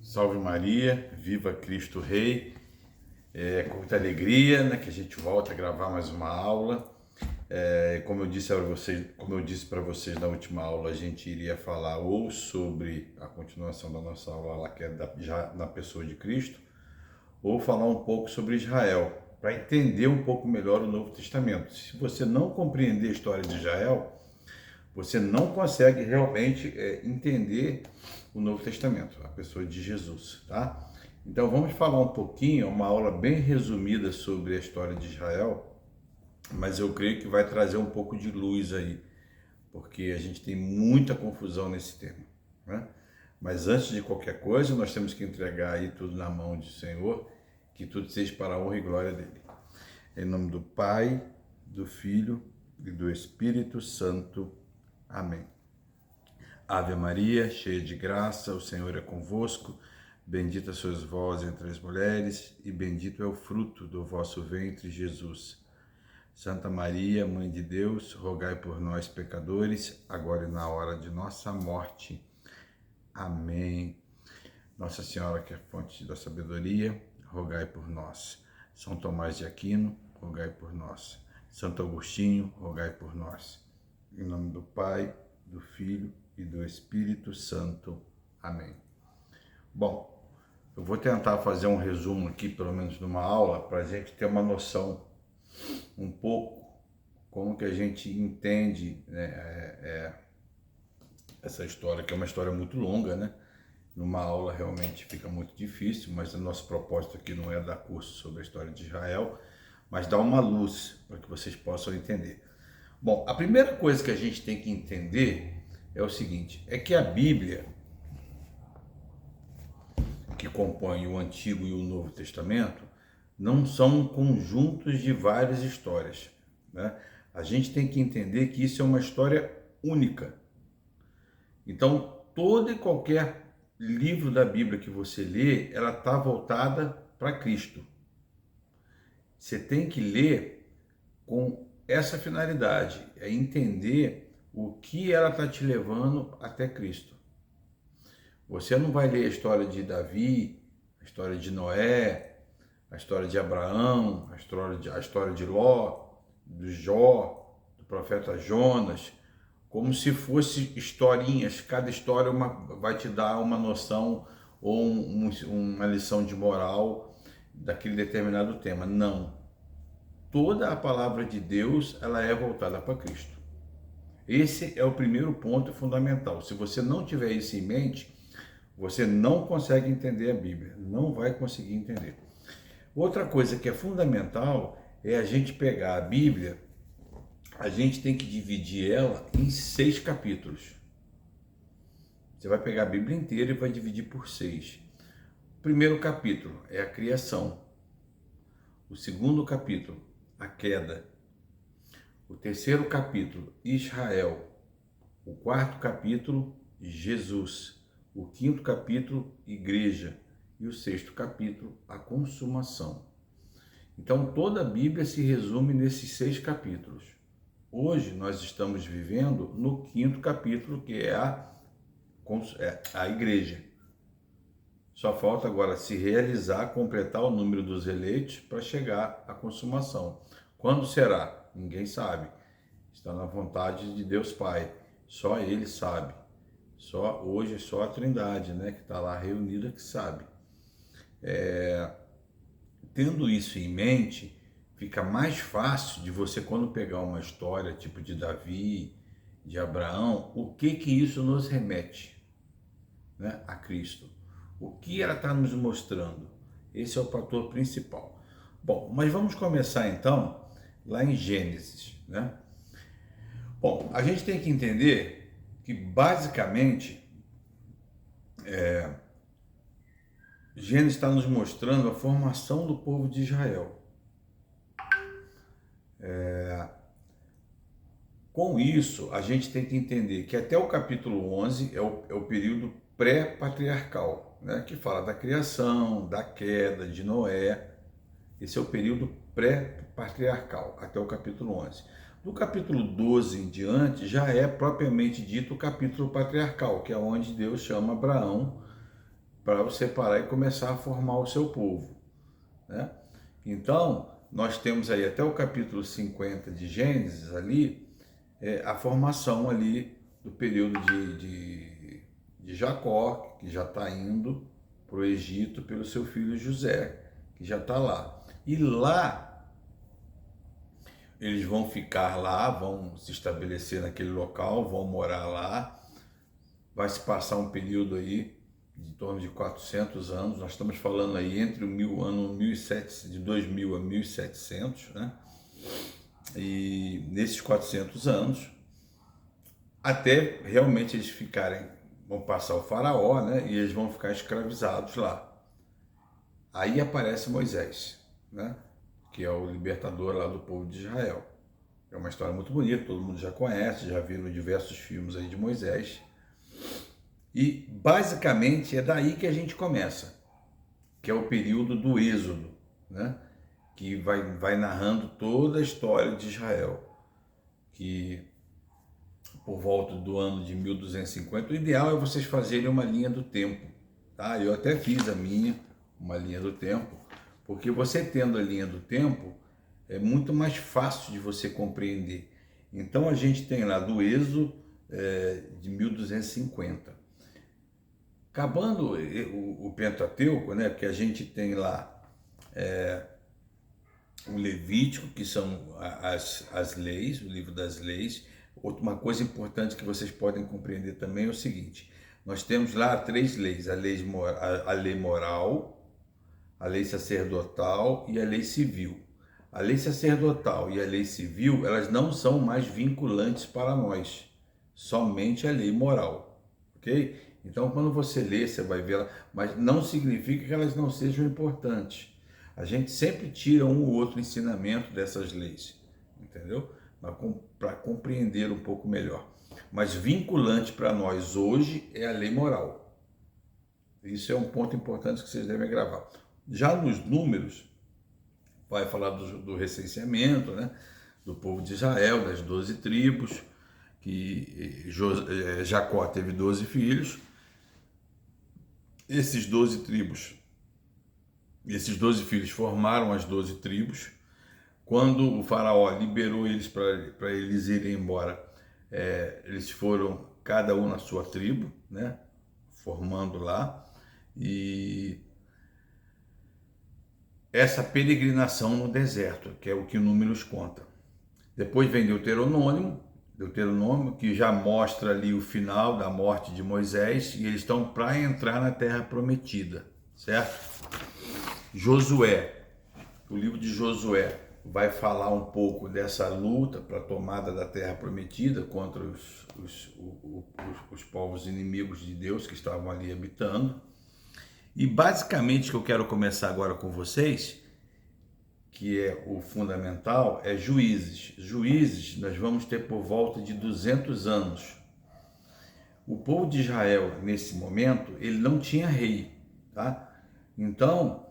Salve Maria, viva Cristo Rei. Com muita alegria, né, que a gente volta a gravar mais uma aula. Como eu disse para vocês na última aula, a gente iria falar ou sobre a continuação da nossa aula lá, que é já na pessoa de Cristo, ou falar um pouco sobre Israel, para entender um pouco melhor o Novo Testamento. Se você não compreender a história de Israel, você não consegue realmente entender o Novo Testamento, a pessoa de Jesus, tá? Então vamos falar um pouquinho, uma aula bem resumida sobre a história de Israel, mas eu creio que vai trazer um pouco de luz aí, porque a gente tem muita confusão nesse tema, né? Mas antes de qualquer coisa, nós temos que entregar aí tudo na mão do Senhor, que tudo seja para a honra e glória dele. Em nome do Pai, do Filho e do Espírito Santo. Amém. Ave Maria, cheia de graça, o Senhor é convosco. Bendita sois vós entre as mulheres, e bendito é o fruto do vosso ventre, Jesus. Santa Maria, Mãe de Deus, rogai por nós, pecadores, agora e na hora de nossa morte. Amém. Nossa Senhora, que é fonte da sabedoria, rogai por nós. São Tomás de Aquino, rogai por nós. Santo Agostinho, rogai por nós. Em nome do Pai, do Filho e do Espírito Santo. Amém. Bom, eu vou tentar fazer um resumo aqui, pelo menos numa aula, para a gente ter uma noção um pouco como que a gente entende, né, essa história, que é uma história muito longa, né? Numa aula realmente fica muito difícil, mas o nosso propósito aqui não é dar curso sobre a história de Israel, mas dar uma luz para que vocês possam entender. Bom, a primeira coisa que a gente tem que entender é o seguinte, é que a Bíblia, que compõe o Antigo e o Novo Testamento, não são conjuntos de várias histórias, né? A gente tem que entender que isso é uma história única. Então, todo e qualquer livro da Bíblia que você lê, ela está voltada para Cristo. Você tem que ler com essa finalidade, é entender o que ela está te levando até Cristo. Você não vai ler a história de Davi, a história de Noé, a história de Abraão, a história de Ló, do Jó, do profeta Jonas, como se fosse historinhas. Cada história vai te dar uma noção ou uma lição de moral daquele determinado tema. Não. Toda a palavra de Deus, ela é voltada para Cristo. Esse é o primeiro ponto fundamental. Se você não tiver isso em mente, você não consegue entender a Bíblia, não vai conseguir entender. Outra coisa que é fundamental é a gente pegar a Bíblia, a gente tem que dividir ela em 6 capítulos. Você vai pegar a Bíblia inteira e vai dividir por 6. O primeiro capítulo é a criação. O segundo capítulo, a queda. O terceiro capítulo, Israel. O quarto capítulo, Jesus. O quinto capítulo, igreja. E o sexto capítulo, a consumação. Então, toda a Bíblia se resume nesses 6 capítulos. Hoje, nós estamos vivendo no quinto capítulo, que é a igreja. Só falta agora se realizar, completar o número dos eleitos para chegar à consumação. Quando será? Ninguém sabe. Está na vontade de Deus Pai. Só Ele sabe. Hoje é só a Trindade, né, que está lá reunida, que sabe. Tendo isso em mente, fica mais fácil de você, quando pegar uma história tipo de Davi, de Abraão, o que isso nos remete, né, a Cristo. O que ela está nos mostrando? Esse é o fator principal. Bom, mas vamos começar então lá em Gênesis, né? Bom, a gente tem que entender que basicamente Gênesis está nos mostrando a formação do povo de Israel. Com isso, a gente tem que entender que até o capítulo 11 é o período pré-patriarcal, né? Que fala da criação, da queda de Noé. Esse é o período pré-patriarcal, até o capítulo 11. Do capítulo 12 em diante, já é propriamente dito o capítulo patriarcal, que é onde Deus chama Abraão para você parar e começar a formar o seu povo, né? Então, nós temos aí até o capítulo 50 de Gênesis ali, a formação ali do período de Jacó, que já está indo para o Egito pelo seu filho José, que já está lá. E lá, eles vão ficar lá, vão se estabelecer naquele local, vão morar lá. Vai se passar um período aí de torno de 400 anos. Nós estamos falando aí entre o ano 1700, de 2000 a 1700, né? E nesses 400 anos, até realmente eles ficarem, vão passar o faraó, né? E eles vão ficar escravizados lá. Aí aparece Moisés, né? Que é o libertador lá do povo de Israel. É uma história muito bonita, todo mundo já conhece, já viram diversos filmes aí de Moisés. E basicamente é daí que a gente começa, que é o período do Êxodo, né? Que vai narrando toda a história de Israel, que por volta do ano de 1250, o ideal é vocês fazerem uma linha do tempo, tá? Eu até fiz uma linha do tempo, porque você tendo a linha do tempo, é muito mais fácil de você compreender. Então a gente tem lá do Êxodo de 1250. Acabando o Pentateuco, né, que a gente tem lá o Levítico, que são as leis, o livro das leis. Uma coisa importante que vocês podem compreender também é o seguinte: nós temos lá 3 leis, a lei moral, a lei sacerdotal e a lei civil. A lei sacerdotal e a lei civil, elas não são mais vinculantes para nós, somente a lei moral, ok? Então, quando você lê, você vai ver ela, mas não significa que elas não sejam importantes. A gente sempre tira um ou outro ensinamento dessas leis, entendeu? Para compreender um pouco melhor. Mas vinculante para nós hoje é a lei moral. Isso é um ponto importante que vocês devem gravar. Já nos números, vai falar do recenseamento, né? Do povo de Israel, das 12 tribos, que Jacó teve 12 filhos. Esses 12 filhos formaram as 12 tribos. Quando o faraó liberou eles para eles irem embora, eles foram cada um na sua tribo, né? Formando lá. E essa peregrinação no deserto, que é o que o Números conta. Depois vem Deuteronômio, que já mostra ali o final da morte de Moisés, e eles estão para entrar na Terra Prometida, certo? Josué, o livro de Josué vai falar um pouco dessa luta para a tomada da Terra Prometida contra os povos inimigos de Deus que estavam ali habitando. E basicamente o que eu quero começar agora com vocês, que é o fundamental, é Juízes. Juízes nós vamos ter por volta de 200 anos. O povo de Israel, nesse momento, ele não tinha rei, tá? Então,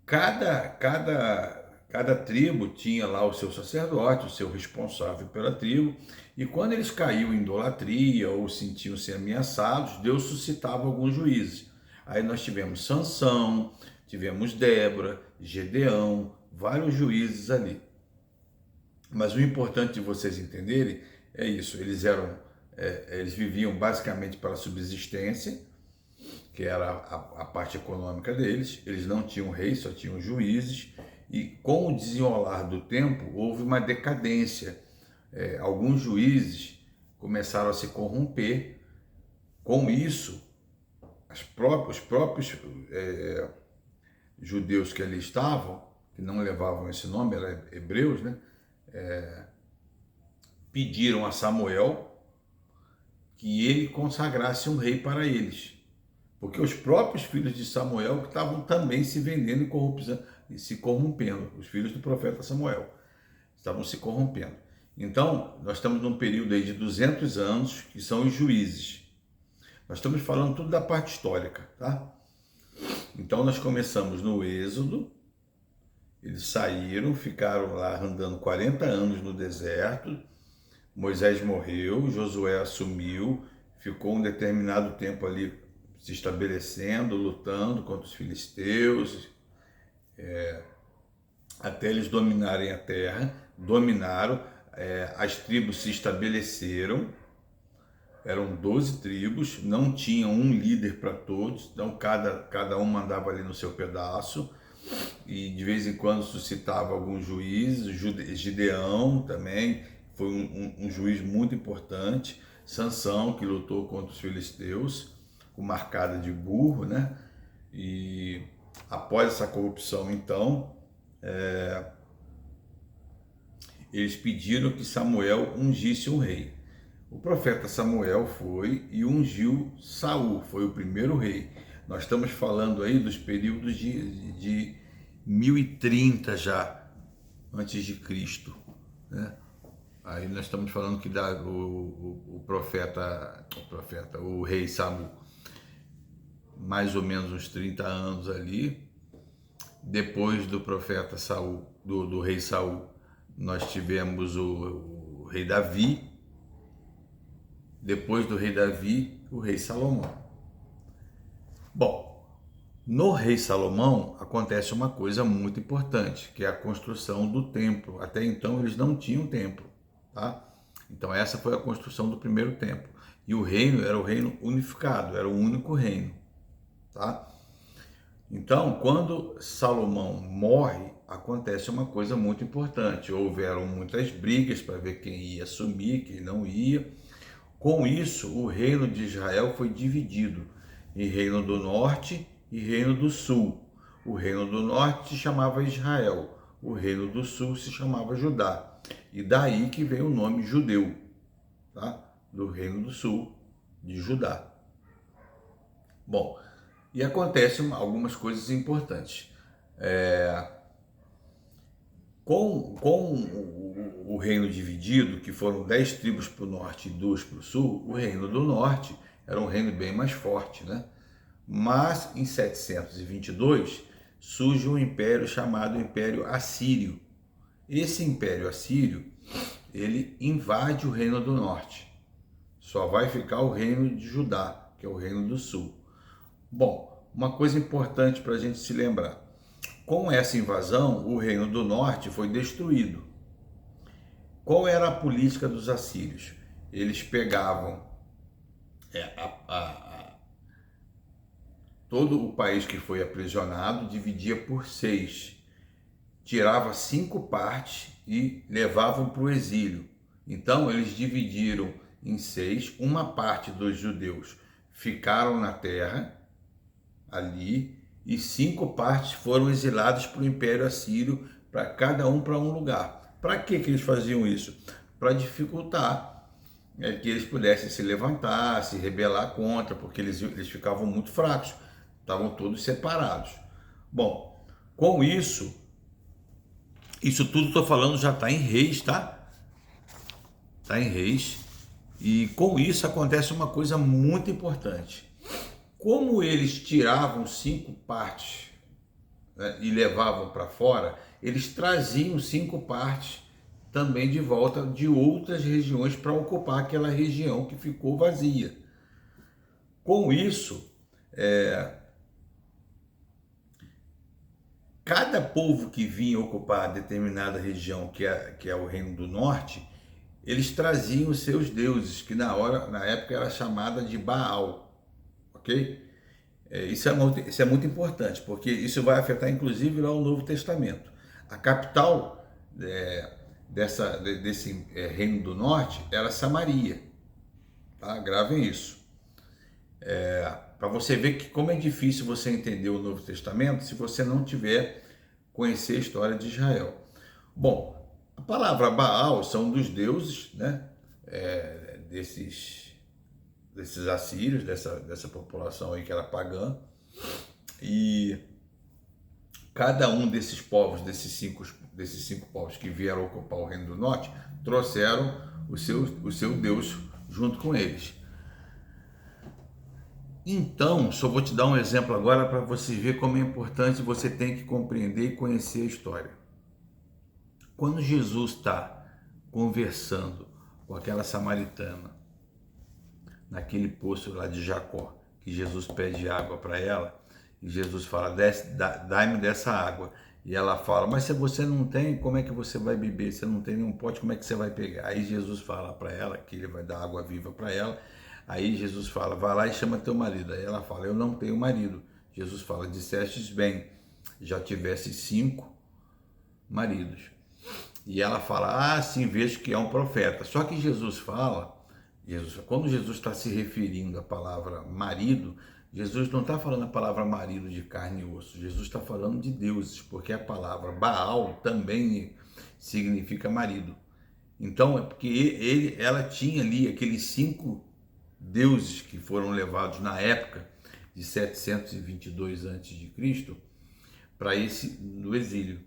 cada tribo tinha lá o seu sacerdote, o seu responsável pela tribo, e quando eles caíam em idolatria ou sentiam-se ameaçados, Deus suscitava alguns juízes. Aí nós tivemos Sansão, tivemos Débora, Gedeão, vários juízes ali. Mas o importante de vocês entenderem é isso: eles viviam basicamente para a subsistência, que era a parte econômica deles. Eles não tinham rei, só tinham juízes. E com o desenrolar do tempo, houve uma decadência. Alguns juízes começaram a se corromper. Com isso, os próprios judeus que ali estavam, que não levavam esse nome, eram hebreus, né? Pediram a Samuel que ele consagrasse um rei para eles. Porque os próprios filhos de Samuel estavam também se vendendo e se corrompendo. Os filhos do profeta Samuel estavam se corrompendo. Então, nós estamos num período aí de 200 anos, que são os juízes. Nós estamos falando tudo da parte histórica, tá? Então, nós começamos no Êxodo. Eles saíram, ficaram lá andando 40 anos no deserto. Moisés morreu, Josué assumiu, ficou um determinado tempo ali se estabelecendo, lutando contra os filisteus, até eles dominarem a terra. Dominaram, as tribos se estabeleceram, eram 12 tribos, não tinham um líder para todos, então cada um mandava ali no seu pedaço, e de vez em quando suscitava algum juiz. Gideão também foi um juiz muito importante. Sansão, que lutou contra os filisteus, com marcada de burro, né? E após essa corrupção, então, eles pediram que Samuel ungisse um rei. O profeta Samuel foi e ungiu Saul, foi o primeiro rei. Nós estamos falando aí dos períodos de 1030 já, antes de Cristo, né? Aí nós estamos falando que o rei Saul, mais ou menos uns 30 anos ali. Depois do profeta Saul, do rei Saul, nós tivemos o rei Davi. Depois do rei Davi, o rei Salomão. Bom, no rei Salomão acontece uma coisa muito importante, que é a construção do templo. Até então eles não tinham templo, tá? Então essa foi a construção do primeiro templo. E o reino era o reino unificado, era o único reino, tá? Então, quando Salomão morre, acontece uma coisa muito importante. Houveram muitas brigas para ver quem ia assumir, quem não ia. Com isso, o reino de Israel foi dividido em reino do norte e reino do sul. O reino do norte se chamava Israel, o reino do sul se chamava Judá. E daí que vem o nome judeu, tá? Do reino do sul, de Judá. Bom, e acontecem algumas coisas importantes. Com o reino dividido, que foram 10 tribos para o norte e 2 para o sul, o reino do norte era um reino bem mais forte, né? Mas em 722 surge um império chamado Império Assírio. Esse Império Assírio, ele invade o reino do norte. Só vai ficar o reino de Judá, que é o reino do sul. Bom, uma coisa importante para a gente se lembrar. Com essa invasão, o reino do norte foi destruído. Qual era a política dos assírios? Eles pegavam todo o país que foi aprisionado, dividia por 6, tirava 5 partes e levavam para o exílio. Então eles dividiram em 6, uma parte dos judeus ficaram na terra ali, e 5 partes foram exiladas para o Império Assírio, para cada um para um lugar. Para que eles faziam isso? Para dificultar que eles pudessem se levantar, se rebelar contra, porque eles ficavam muito fracos, estavam todos separados. Bom, com isso tudo estou falando já está em Reis, tá? Está em Reis, e com isso acontece uma coisa muito importante. Como eles tiravam 5 partes, né, e levavam para fora, eles traziam 5 partes também de volta de outras regiões para ocupar aquela região que ficou vazia. Com isso, cada povo que vinha ocupar determinada região, que é o Reino do Norte, eles traziam os seus deuses, que na época era chamada de Baal. Ok? Isso é muito importante, porque isso vai afetar inclusive lá o Novo Testamento. A capital desse Reino do Norte era Samaria. Tá? Gravem isso. Para você ver que como é difícil você entender o Novo Testamento se você não tiver conhecer a história de Israel. Bom, a palavra Baal são dos deuses, né? Desses assírios, dessa população aí que era pagã, e cada um desses povos, desses cinco povos que vieram ocupar o Reino do Norte, trouxeram o seu Deus junto com eles. Então, só vou te dar um exemplo agora para você ver como é importante você tem que compreender e conhecer a história. Quando Jesus está conversando com aquela samaritana, naquele poço lá de Jacó, que Jesus pede água para ela, e Jesus fala, dai-me dessa água. E ela fala, mas se você não tem, como é que você vai beber? Você não tem nenhum pote, como é que você vai pegar? Aí Jesus fala para ela que ele vai dar água viva para ela. Aí Jesus fala, vai lá e chama teu marido. Aí ela fala, eu não tenho marido. Jesus fala, dissestes bem, já tivesse 5 maridos. E ela fala, ah, sim, vejo que é um profeta. Só que Jesus fala, quando Jesus está se referindo à palavra marido, Jesus não está falando a palavra marido de carne e osso, Jesus está falando de deuses, porque a palavra Baal também significa marido. Então é porque ela tinha ali aqueles 5 deuses que foram levados na época de 722 a.C. para esse no exílio.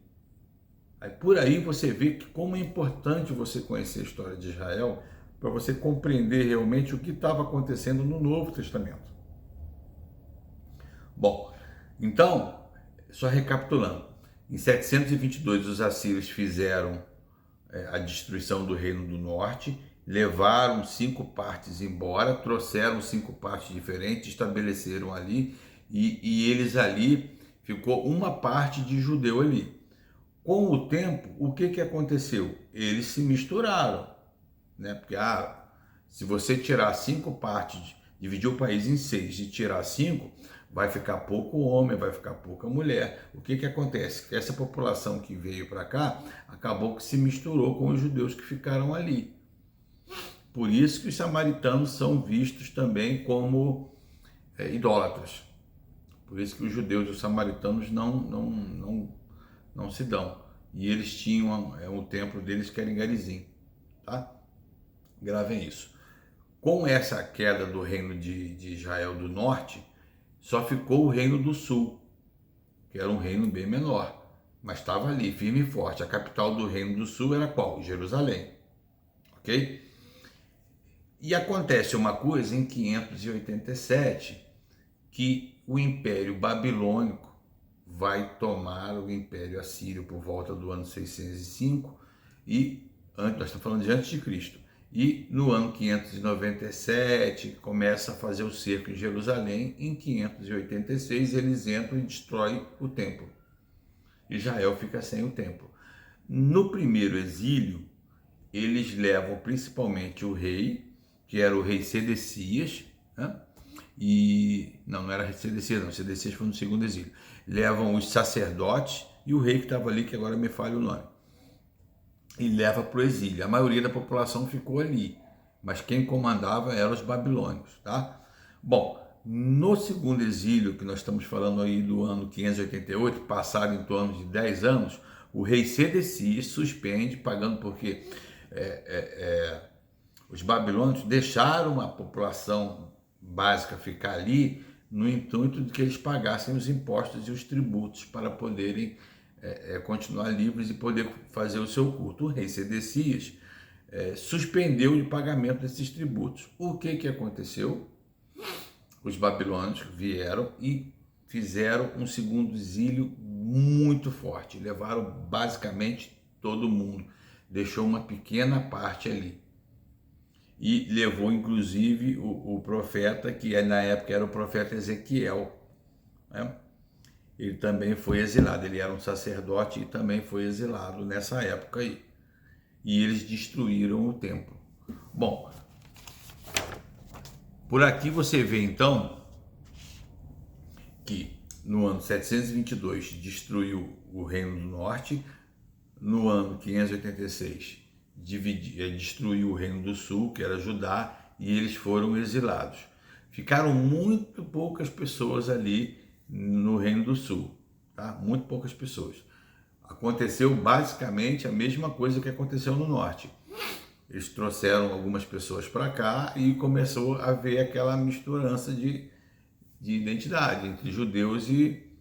Aí por aí você vê que como é importante você conhecer a história de Israel para você compreender realmente o que estava acontecendo no Novo Testamento. Bom, então, só recapitulando, em 722 os assírios fizeram a destruição do Reino do Norte, levaram 5 partes embora, trouxeram 5 partes diferentes, estabeleceram ali, e eles ali, ficou uma parte de judeu ali. Com o tempo, o que aconteceu? Eles se misturaram, né? Porque se você tirar 5 partes, dividir o país em 6 e tirar 5, vai ficar pouco homem, vai ficar pouca mulher. O que acontece? Essa população que veio para cá acabou que se misturou com os judeus que ficaram ali. Por isso que os samaritanos são vistos também como idólatras. Por isso que os judeus e os samaritanos não se dão. E eles tinham o templo deles que era em Garizim. Tá? Gravem isso. Com essa queda do reino de Israel do norte, só ficou o reino do sul, que era um reino bem menor, mas estava ali, firme e forte. A capital do reino do sul era qual? Jerusalém. Ok? E acontece uma coisa em 587, que o Império Babilônico vai tomar o Império Assírio por volta do ano 605, e nós estamos falando de antes de Cristo. E no ano 597 começa a fazer o cerco em Jerusalém. Em 586 eles entram e destroem o templo. Israel fica sem o templo. No primeiro exílio, eles levam principalmente o rei, que era o rei Sedecias, né? E não era Sedecias, não, Sedecias foi no segundo exílio. Levam os sacerdotes e o rei que estava ali, que agora me falha o nome, e leva para o exílio. A maioria da população ficou ali, mas quem comandava eram os babilônios, tá? Bom, no segundo exílio, que nós estamos falando aí do ano 588, passado em torno de 10 anos, o rei Sedecias suspende, pagando porque os babilônios deixaram a população básica ficar ali no intuito de que eles pagassem os impostos e os tributos para poderem continuar livres e poder fazer o seu culto. O rei Sedecias suspendeu o pagamento desses tributos. O que aconteceu? Os babilônios vieram e fizeram um segundo exílio muito forte. Levaram basicamente todo mundo. Deixou uma pequena parte ali. E levou inclusive o profeta, que na época era o profeta Ezequiel, né? Ele também foi exilado, ele era um sacerdote e também foi exilado nessa época aí. E eles destruíram o templo. Bom, por aqui você vê então que no ano 722 destruiu o Reino do Norte, no ano 586 destruiu o Reino do Sul, que era Judá, e eles foram exilados. Ficaram muito poucas pessoas ali no Reino do Sul, tá? Muito poucas pessoas. Aconteceu basicamente a mesma coisa que aconteceu no Norte. Eles trouxeram algumas pessoas para cá e começou a haver aquela misturança de identidade entre judeus e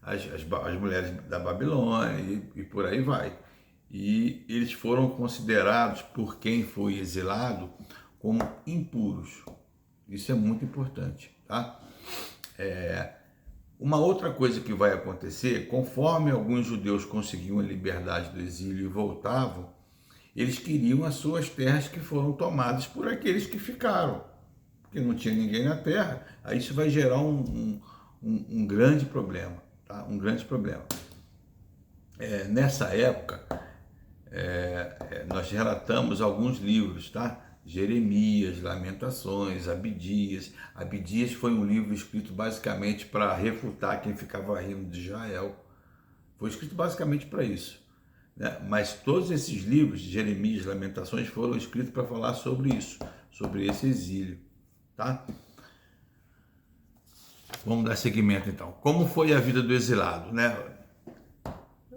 as mulheres da Babilônia e por aí vai. E eles foram considerados por quem foi exilado como impuros. Isso é muito importante, tá? Uma outra coisa que vai acontecer, conforme alguns judeus conseguiam a liberdade do exílio e voltavam, eles queriam as suas terras que foram tomadas por aqueles que ficaram. porque não tinha ninguém na terra, aí isso vai gerar um grande problema, tá? Um grande problema. Nessa época, nós relatamos alguns livros, tá? Jeremias, Lamentações, Abdias. Abdias foi um livro escrito basicamente para refutar quem ficava rindo de Israel. Foi escrito basicamente para isso, né? Mas todos esses livros, Jeremias, Lamentações, foram escritos para falar sobre isso, sobre esse exílio, tá? Vamos dar seguimento então. Como foi a vida do exilado, né?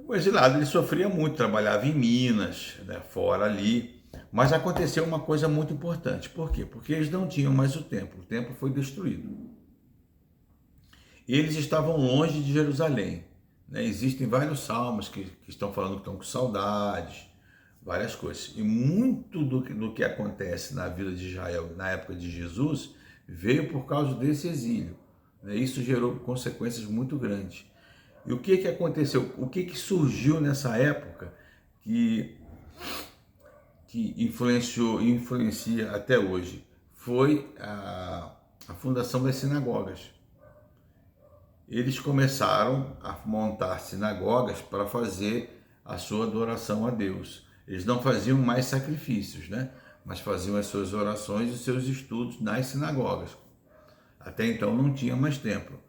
O exilado ele sofria muito, trabalhava em Minas, né, fora ali, mas aconteceu uma coisa muito importante. Por quê? Porque eles não tinham mais o templo foi destruído. Eles estavam longe de Jerusalém, né? Existem vários salmos que estão falando que estão com saudades, várias coisas. E muito do que acontece na vida de Israel na época de Jesus veio por causa desse exílio, né? Isso gerou consequências muito grandes. E o que aconteceu? O que surgiu nessa época que influencia até hoje? Foi a fundação das sinagogas. Eles começaram a montar sinagogas para fazer a sua adoração a Deus. Eles não faziam mais sacrifícios, né? Mas faziam as suas orações e os seus estudos nas sinagogas. Até então não tinha mais templo.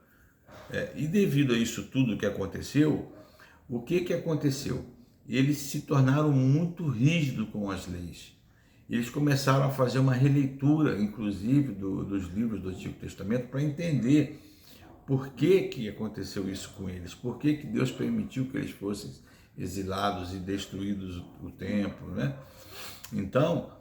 E devido a isso tudo que aconteceu, o que aconteceu? Eles se tornaram muito rígidos com as leis. Eles começaram a fazer uma releitura, inclusive, dos livros do Antigo Testamento para entender por que aconteceu isso com eles, por que Deus permitiu que eles fossem exilados e destruídos o templo, né? Então,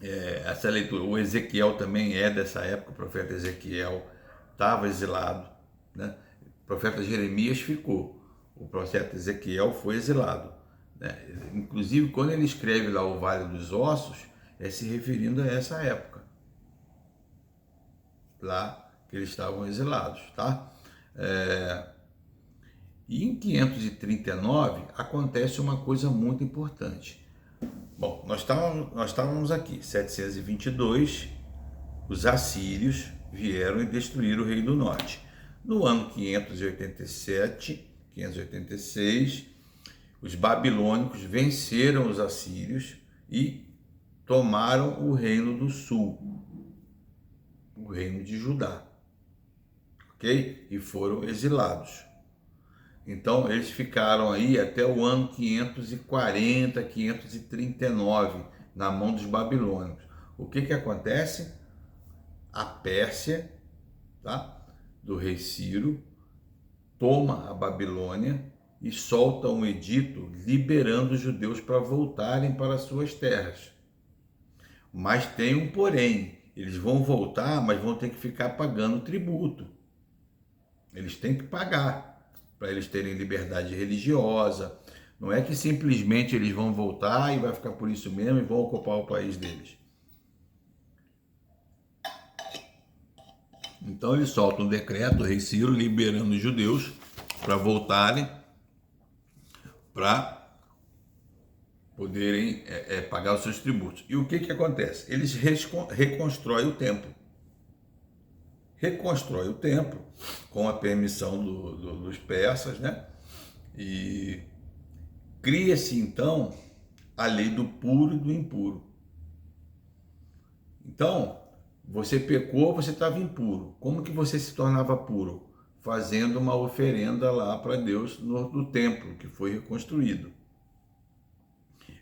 essa leitura, o Ezequiel também é dessa época, o profeta Ezequiel estava exilado, né? O profeta Jeremias ficou, o profeta Ezequiel foi exilado, né? Inclusive, quando ele escreve lá o Vale dos Ossos, é se referindo a essa época, lá que eles estavam exilados, tá? E em 539 acontece uma coisa muito importante. Bom, nós estávamos aqui, 722, os assírios vieram e destruíram o Reino do Norte. No ano 587, 586, os babilônicos venceram os assírios e tomaram o Reino do Sul, o Reino de Judá, ok? E foram exilados. Então, eles ficaram aí até o ano 540, 539, na mão dos babilônicos. O que acontece? A Pérsia, tá? Do rei Ciro, toma a Babilônia e solta um edito liberando os judeus para voltarem para suas terras. Mas tem um porém, eles vão voltar, mas vão ter que ficar pagando tributo. Eles têm que pagar para eles terem liberdade religiosa. Não é que simplesmente eles vão voltar e vai ficar por isso mesmo e vão ocupar o país deles. Então ele solta um decreto, o rei Ciro, liberando os judeus para voltarem, para poderem pagar os seus tributos. E o que acontece? Eles reconstroem o templo. Reconstrói o templo com a permissão dos persas, né? E cria-se então a lei do puro e do impuro. Então, você pecou, você estava impuro. Como que você se tornava puro? Fazendo uma oferenda lá para Deus no templo que foi reconstruído.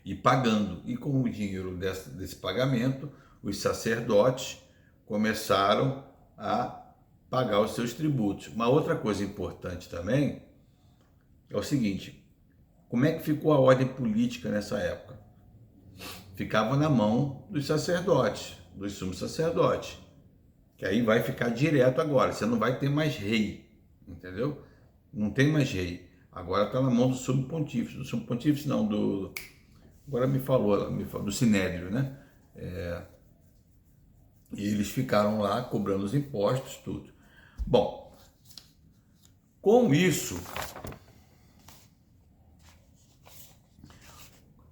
E pagando. E com o dinheiro desse pagamento, os sacerdotes começaram a pagar os seus tributos. Uma outra coisa importante também é o seguinte: como é que ficou a ordem política nessa época? Ficava na mão dos sacerdotes, dos sumos sacerdotes, que aí vai ficar direto agora. Você não vai ter mais rei, entendeu? Não tem mais rei. Agora está na mão do sumo pontífice. Do sumo pontífice não, agora me falou, do Sinédrio, né? E eles ficaram lá cobrando os impostos, tudo. Bom, com isso,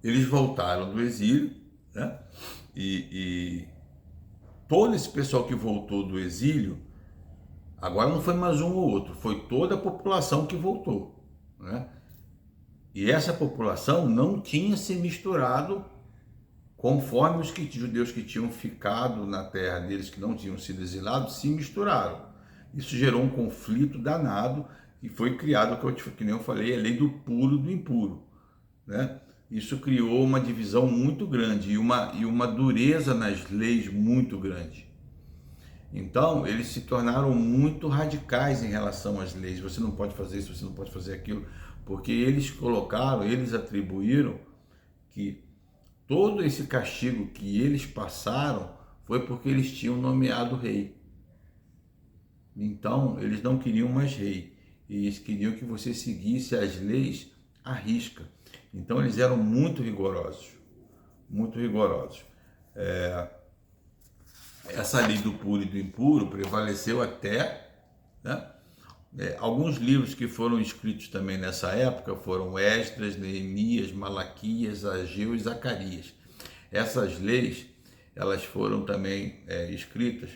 eles voltaram do exílio, né? E todo esse pessoal que voltou do exílio, agora não foi mais um ou outro, foi toda a população que voltou, né? E essa população não tinha se misturado conforme os judeus que tinham ficado na terra deles, que não tinham sido exilados, se misturaram. Isso gerou um conflito danado e foi criado, que nem eu falei, a lei do puro e do impuro, né? Isso criou uma divisão muito grande e uma dureza nas leis muito grande. Então, eles se tornaram muito radicais em relação às leis. Você não pode fazer isso, você não pode fazer aquilo, porque eles atribuíram que todo esse castigo que eles passaram foi porque eles tinham nomeado rei. Então, eles não queriam mais rei. Eles queriam que você seguisse as leis à risca. Então, eles eram muito rigorosos. Muito rigorosos. Essa lei do puro e do impuro prevaleceu até, né? Alguns livros que foram escritos também nessa época foram Esdras, Neemias, Malaquias, Ageu e Zacarias. Essas leis, elas foram também escritas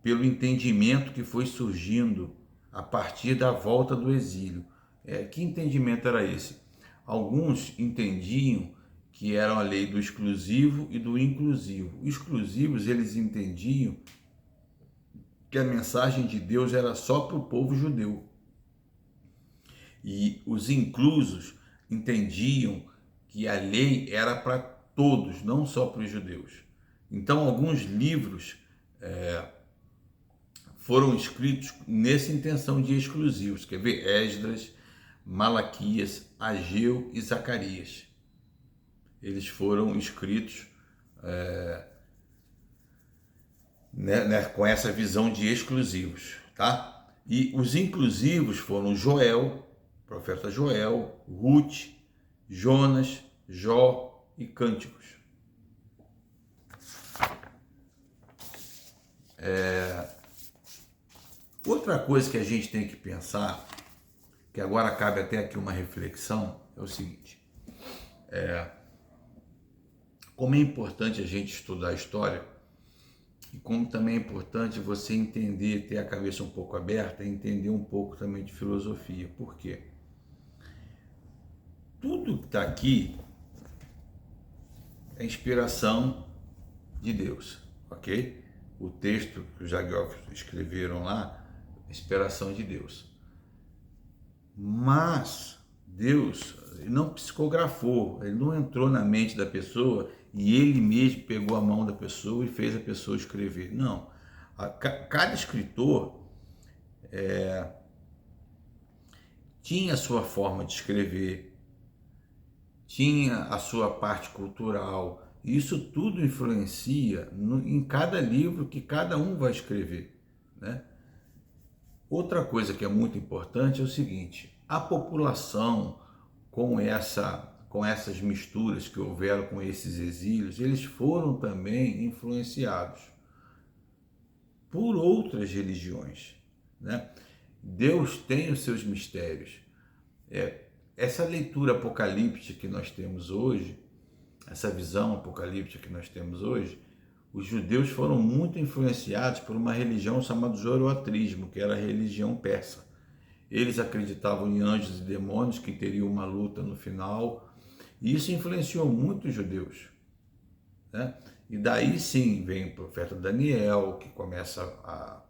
pelo entendimento que foi surgindo a partir da volta do exílio. Que entendimento era esse? Alguns entendiam que era a lei do exclusivo e do inclusivo. Os exclusivos, eles entendiam que a mensagem de Deus era só para o povo judeu. E os inclusos entendiam que a lei era para todos, não só para os judeus. Então, alguns livros foram escritos nessa intenção de exclusivos. Quer ver? Esdras, Malaquias, Ageu e Zacarias. Eles foram escritos com essa visão de exclusivos, tá? E os inclusivos foram Joel, profeta Joel, Ruth, Jonas, Jó e Cânticos. Outra coisa que a gente tem que pensar, que agora cabe até aqui uma reflexão, é o seguinte: como é importante a gente estudar a história e como também é importante você entender, ter a cabeça um pouco aberta e entender um pouco também de filosofia. Por quê? Tudo que está aqui é inspiração de Deus, ok? O texto que os geógrafos escreveram lá, inspiração de Deus. Mas Deus não psicografou, ele não entrou na mente da pessoa e ele mesmo pegou a mão da pessoa e fez a pessoa escrever. Não. Cada escritor tinha a sua forma de escrever, tinha a sua parte cultural. Isso tudo influencia em cada livro que cada um vai escrever, né? Outra coisa que é muito importante é o seguinte: a população, com essas misturas que houveram com esses exílios, eles foram também influenciados por outras religiões, né? Deus tem os seus mistérios. Essa leitura apocalíptica que nós temos hoje, essa visão apocalíptica que nós temos hoje, os judeus foram muito influenciados por uma religião chamada zoroatrismo, que era a religião persa. Eles acreditavam em anjos e demônios, que teriam uma luta no final, e isso influenciou muito os judeus, né? E daí sim vem o profeta Daniel, que começa a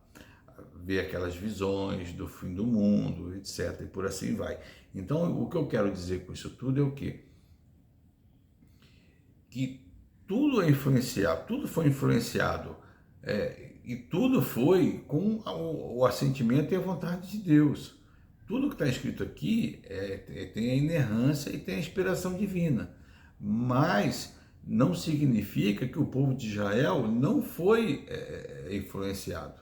ver aquelas visões do fim do mundo, etc. E por assim vai. Então, o que eu quero dizer com isso tudo é o quê? Que tudo é influenciado, tudo foi influenciado, e tudo foi com o assentimento e a vontade de Deus. Tudo que está escrito aqui tem a inerrância e tem a inspiração divina, mas não significa que o povo de Israel não foi influenciado.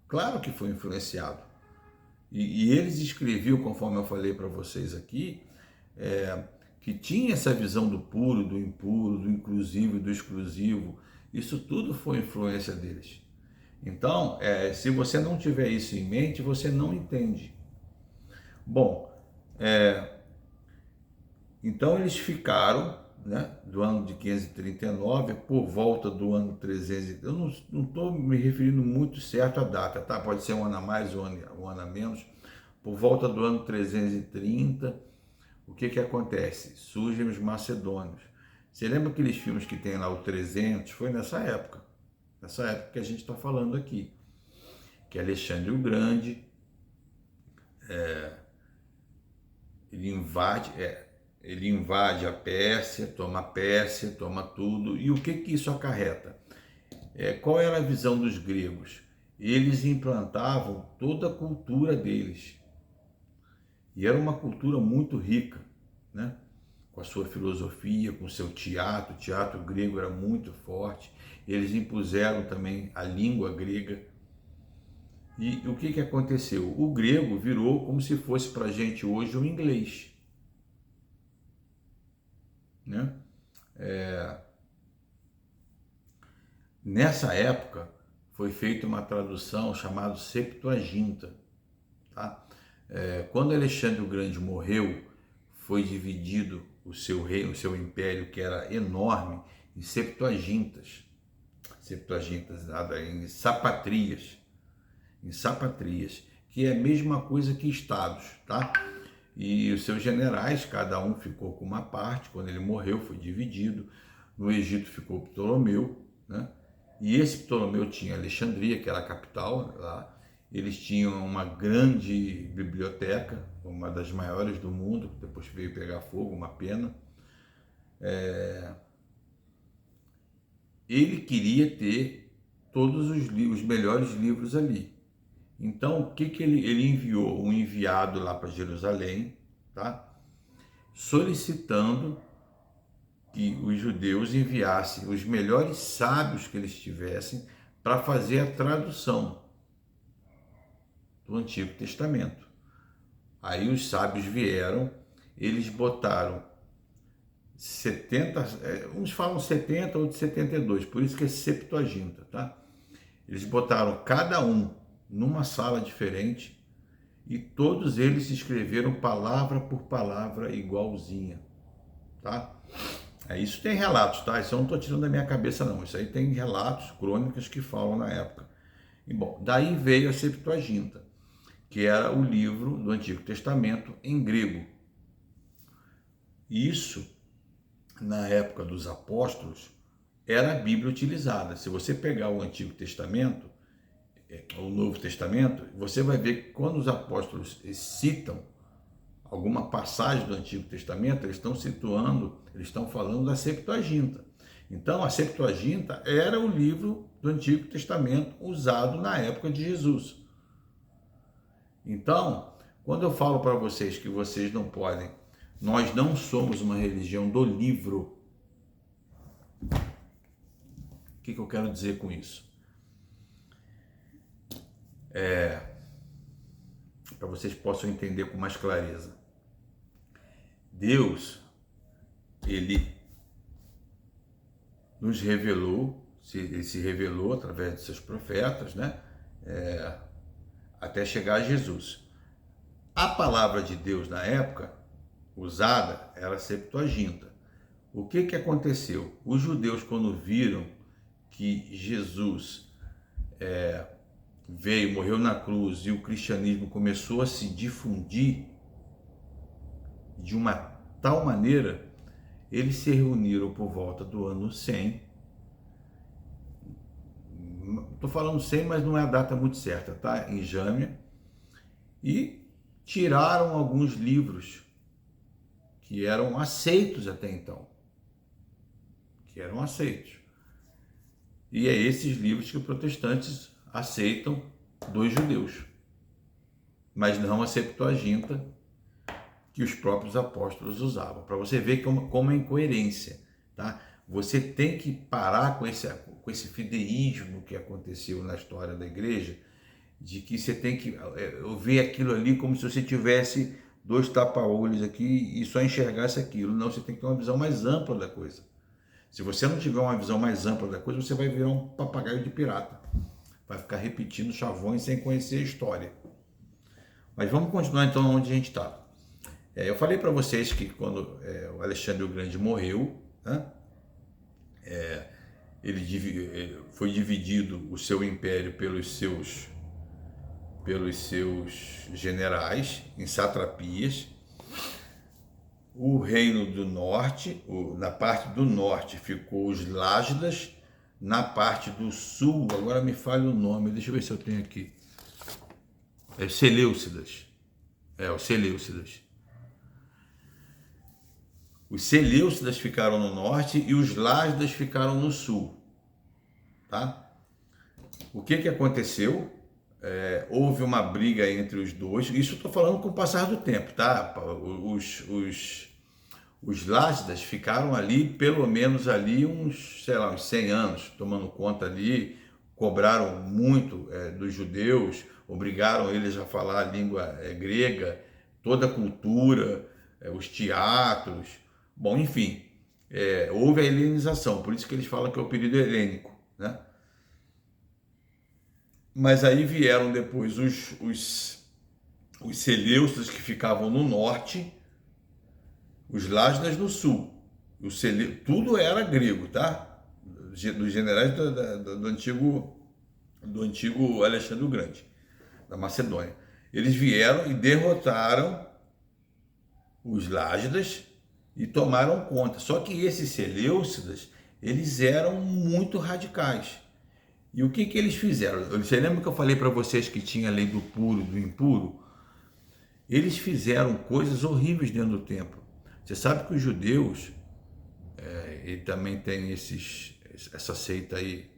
Claro que foi influenciado. E eles escreviam, conforme eu falei para vocês aqui, que tinha essa visão do puro, do impuro, do inclusivo e do exclusivo. Isso tudo foi influência deles. Então, se você não tiver isso em mente, você não entende. Bom, então eles ficaram né, do ano de 539, por volta do ano 300. Eu não estou me referindo muito certo à data, tá? Pode ser um ano a mais ou um ano a menos. Por volta do ano 330, o que que acontece? Surgem os macedônios. Você lembra aqueles filmes que tem lá o 300? Foi nessa época que a gente está falando aqui, que Alexandre o Grande, ele invade a Pérsia, toma tudo. E o que que isso acarreta? Qual era a visão dos gregos? Eles implantavam toda a cultura deles. E era uma cultura muito rica, né? Com a sua filosofia, com o seu teatro. O teatro grego era muito forte. Eles impuseram também a língua grega. E o que que aconteceu? O grego virou como se fosse para a gente hoje o inglês, né? Nessa época foi feita uma tradução chamada Septuaginta, tá? Quando Alexandre o Grande morreu, foi dividido o seu reino, o seu império, que era enorme, em septuagintas, em sapatrias, que é a mesma coisa que estados, tá? E os seus generais, cada um ficou com uma parte. Quando ele morreu, foi dividido. No Egito ficou Ptolomeu, né? E esse Ptolomeu tinha Alexandria, que era a capital lá. Eles tinham uma grande biblioteca, uma das maiores do mundo, que depois veio pegar fogo, uma pena. Ele queria ter todos os melhores livros ali. Então, o que que ele enviou? Um enviado lá para Jerusalém, tá? Solicitando que os judeus enviassem os melhores sábios que eles tivessem para fazer a tradução do Antigo Testamento. Aí os sábios vieram, eles botaram 70, uns falam 70, outros 72, por isso que é Septuaginta, tá? Eles botaram cada um numa sala diferente e todos eles escreveram palavra por palavra igualzinha, tá? Isso tem relatos, tá? Isso eu não estou tirando da minha cabeça, não. Isso aí tem relatos, crônicas que falam na época. E bom, daí veio a Septuaginta, que era o livro do Antigo Testamento em grego. Isso, na época dos apóstolos, era a Bíblia utilizada. Se você pegar o Antigo Testamento, o Novo Testamento, você vai ver que quando os apóstolos citam alguma passagem do Antigo Testamento, eles estão falando da Septuaginta. Então, a Septuaginta era o livro do Antigo Testamento usado na época de Jesus. Então, quando eu falo para vocês que vocês não podem, nós não somos uma religião do livro, o que eu quero dizer com isso? Para vocês possam entender com mais clareza. Deus, ele nos revelou, ele se revelou através de seus profetas, né? Até chegar a Jesus. A palavra de Deus na época usada era a Septuaginta. O que que aconteceu? Os judeus, quando viram que Jesus veio, morreu na cruz e o cristianismo começou a se difundir de uma tal maneira, eles se reuniram por volta do ano 100. Estou falando 100, mas não é a data muito certa, tá? Em Jâmia. E tiraram alguns livros que eram aceitos até então. E é esses livros que os protestantes aceitam dos judeus, mas não a Septuaginta que os próprios apóstolos usavam. Para você ver como é incoerência, tá? Você tem que parar com esse fideísmo que aconteceu na história da igreja, de que você tem que ver aquilo ali como se você tivesse dois tapa-olhos aqui e só enxergasse aquilo. Não, você tem que ter uma visão mais ampla da coisa. Se você não tiver uma visão mais ampla da coisa, você vai virar um papagaio de pirata. Vai ficar repetindo chavões sem conhecer a história. Mas vamos continuar então onde a gente está. Eu falei para vocês que quando o Alexandre o Grande morreu, né? Foi dividido o seu império pelos seus generais em satrapias. O reino do norte, na parte do norte ficou os Lágidas, na parte do sul, agora me falha o nome, deixa eu ver se eu tenho aqui, Seleucidas. Os Seleucidas. Os Seleucidas ficaram no norte e os Lágidas ficaram no sul, tá? O que aconteceu? Houve uma briga entre os dois, isso eu estou falando com o passar do tempo, tá? Os Lágidas ficaram ali, pelo menos ali, uns 100 anos, tomando conta ali, cobraram muito dos judeus, obrigaram eles a falar a língua grega, toda a cultura, os teatros, bom, enfim, houve a helenização, por isso que eles falam que é o período helênico, né? Mas aí vieram depois os Seleucidas, que ficavam no norte, os Lágidas no sul. Tudo era grego, tá? Dos generais do antigo Alexandre o Grande, da Macedônia. Eles vieram e derrotaram os Lágidas e tomaram conta. Só que esses Seleucidas, eles eram muito radicais. E o que eles fizeram? Você lembra que eu falei para vocês que tinha a lei do puro e do impuro? Eles fizeram coisas horríveis dentro do templo. Você sabe que os judeus, e também tem essa seita aí,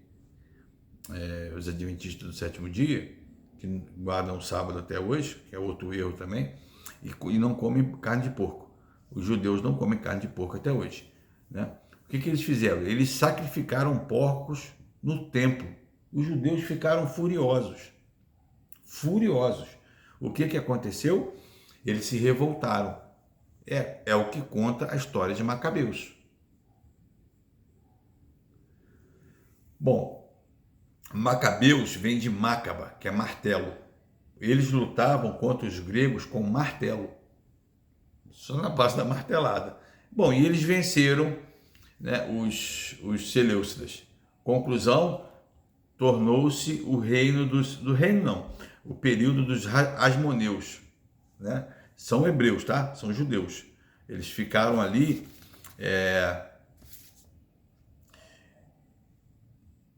os adventistas do sétimo dia, que guardam o sábado até hoje, que é outro erro também, e não comem carne de porco. Os judeus não comem carne de porco até hoje, né? O que eles fizeram? Eles sacrificaram porcos no templo. Os judeus ficaram furiosos. Furiosos. O que aconteceu? Eles se revoltaram. É o que conta a história de Macabeus. Bom, Macabeus vem de Macaba, que é martelo. Eles lutavam contra os gregos com martelo, só na base da martelada. Bom, e eles venceram, né, os Seleucidas. Conclusão, tornou-se o reino o período dos Asmoneus, né? São hebreus, tá? São judeus. Eles ficaram ali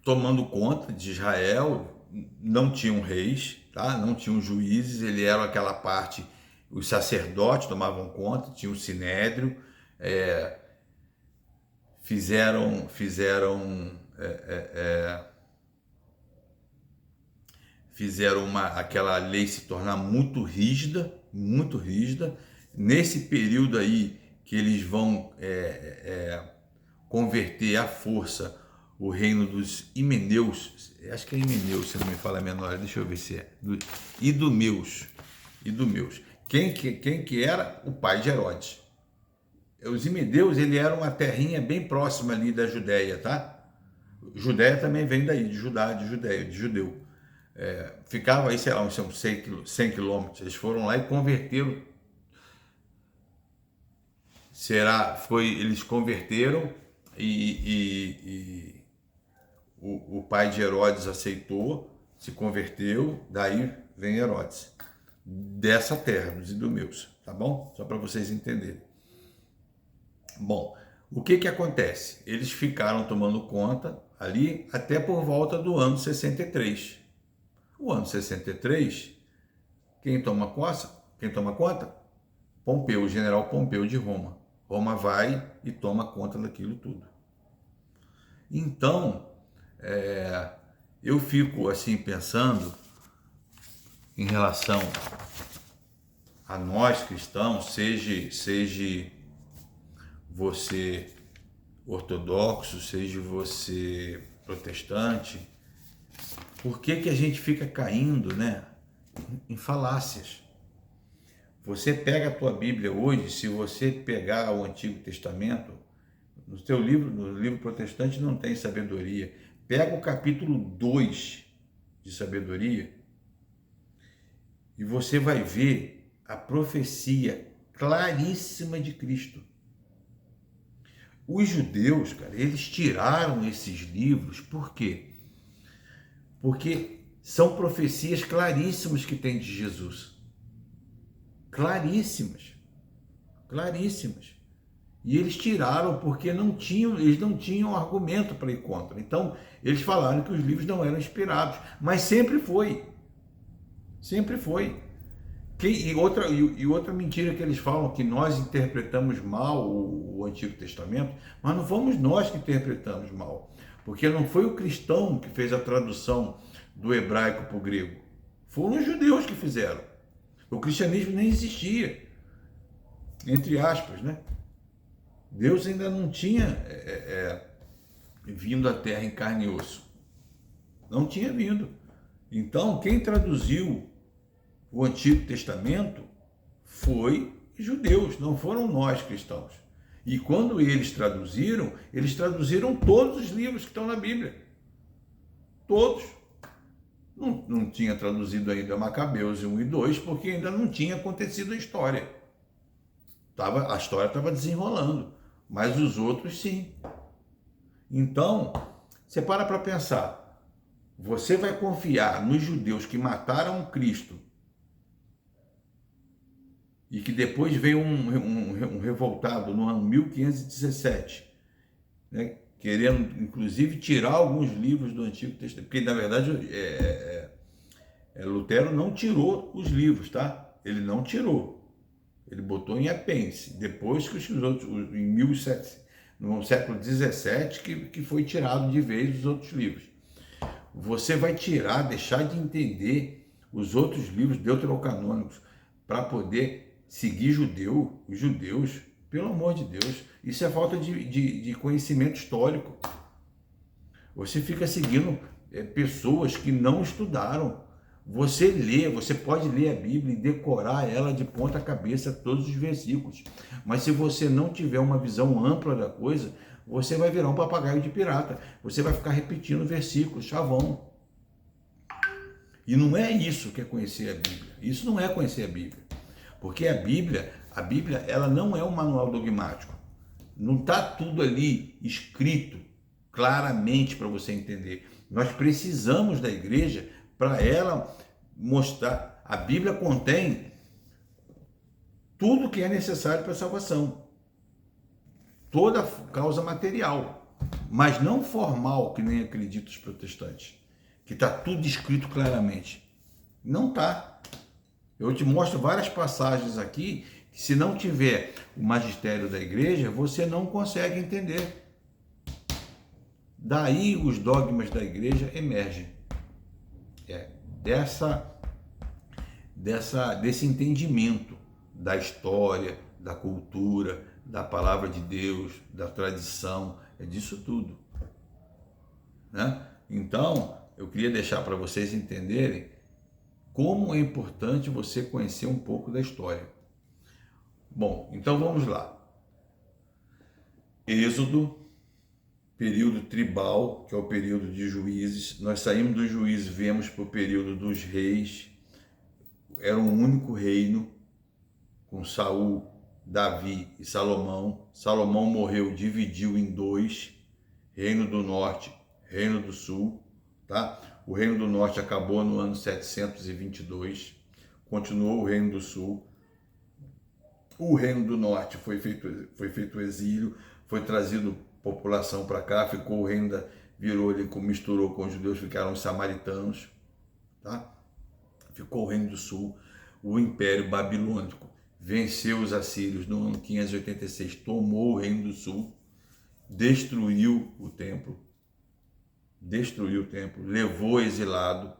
tomando conta de Israel, não tinham reis, tá? Não tinham juízes, ele era aquela parte, os sacerdotes tomavam conta, tinha o sinédrio, fizeram aquela lei se tornar muito rígida. Nesse período aí que eles vão converter à força o reino dos Himeneus, acho que é Himeneus, se não me fala a menor, deixa eu ver se é, Idumeus. Quem que era? O pai de Herodes. Os Himeneus, ele era uma terrinha bem próxima ali da Judéia, tá? Judéia também vem daí, de judeu. Ficava aí, sei lá, uns 100 quilômetros. Eles foram lá e converteram. Eles converteram e o pai de Herodes aceitou, se converteu, daí vem Herodes. Dessa terra, dos Idumeus, tá bom? Só para vocês entenderem. Bom, o que acontece? Eles ficaram tomando conta ali até por volta do ano 63. O ano 63, quem toma conta? Pompeu, o general Pompeu de Roma. Roma vai e toma conta daquilo tudo. Então, eu fico assim pensando em relação a nós cristãos, seja você ortodoxo, seja você protestante, por que a gente fica caindo, né, em falácias? Você pega a tua Bíblia hoje, se você pegar o Antigo Testamento, no livro protestante não tem sabedoria. Pega o capítulo 2 de sabedoria e você vai ver a profecia claríssima de Cristo. Os judeus, cara, eles tiraram esses livros, por quê? Porque são profecias claríssimas que tem de Jesus. Claríssimas. Claríssimas. E eles tiraram porque eles não tinham argumento para ir contra. Então, eles falaram que os livros não eram inspirados, mas sempre foi. Sempre foi. E outra mentira que eles falam, que nós interpretamos mal o Antigo Testamento, mas não fomos nós que interpretamos mal, porque não foi o cristão que fez a tradução do hebraico para o grego, foram os judeus que fizeram. O cristianismo nem existia, entre aspas, né? Deus ainda não tinha vindo à Terra em carne e osso, não tinha vindo. Então, quem traduziu o Antigo Testamento foi judeus, não foram nós cristãos. E quando eles traduziram todos os livros que estão na Bíblia. Todos. Não tinha traduzido ainda Macabeus 1 e 2, porque ainda não tinha acontecido a história. A história estava desenrolando, mas os outros sim. Então, você para pensar, você vai confiar nos judeus que mataram Cristo e que depois veio um revoltado no ano 1517, né, querendo inclusive tirar alguns livros do Antigo Testamento, porque na verdade Lutero não tirou os livros, tá? Ele não tirou, ele botou em apêndice, depois que os outros, no século XVII, que foi tirado de vez os outros livros. Você vai deixar de entender os outros livros deuterocanônicos para poder seguir os judeus, pelo amor de Deus, isso é falta de conhecimento histórico. Você fica seguindo pessoas que não estudaram. Você pode ler a Bíblia e decorar ela de ponta cabeça, todos os versículos, mas se você não tiver uma visão ampla da coisa, você vai virar um papagaio de pirata, você vai ficar repetindo versículos, chavão. E não é isso que é conhecer a Bíblia, isso não é conhecer a Bíblia. Porque a Bíblia ela não é um manual dogmático. Não está tudo ali escrito claramente para você entender. Nós precisamos da igreja para ela mostrar. A Bíblia contém tudo que é necessário para a salvação. Toda causa material, mas não formal, que nem acreditam os protestantes, que está tudo escrito claramente. Não está. Eu te mostro várias passagens aqui que, se não tiver o magistério da igreja, você não consegue entender. Daí os dogmas da igreja emergem. Desse entendimento da história, da cultura, da palavra de Deus, da tradição, é disso tudo, né? Então, eu queria deixar para vocês entenderem como é importante você conhecer um pouco da história. Bom, então vamos lá. Êxodo, período tribal, que é o período de juízes. Nós saímos dos juízes, viemos para o período dos reis. Era um único reino, com Saul, Davi e Salomão. Salomão morreu, dividiu em dois, Reino do Norte, Reino do Sul, tá? O Reino do Norte acabou no ano 722, continuou o Reino do Sul. O Reino do Norte foi feito exílio, foi trazido população para cá, ficou o reino misturou com os judeus, ficaram os samaritanos, tá? Ficou o Reino do Sul. O Império Babilônico venceu os assírios no ano 586, tomou o Reino do Sul, destruiu o templo, levou exilado,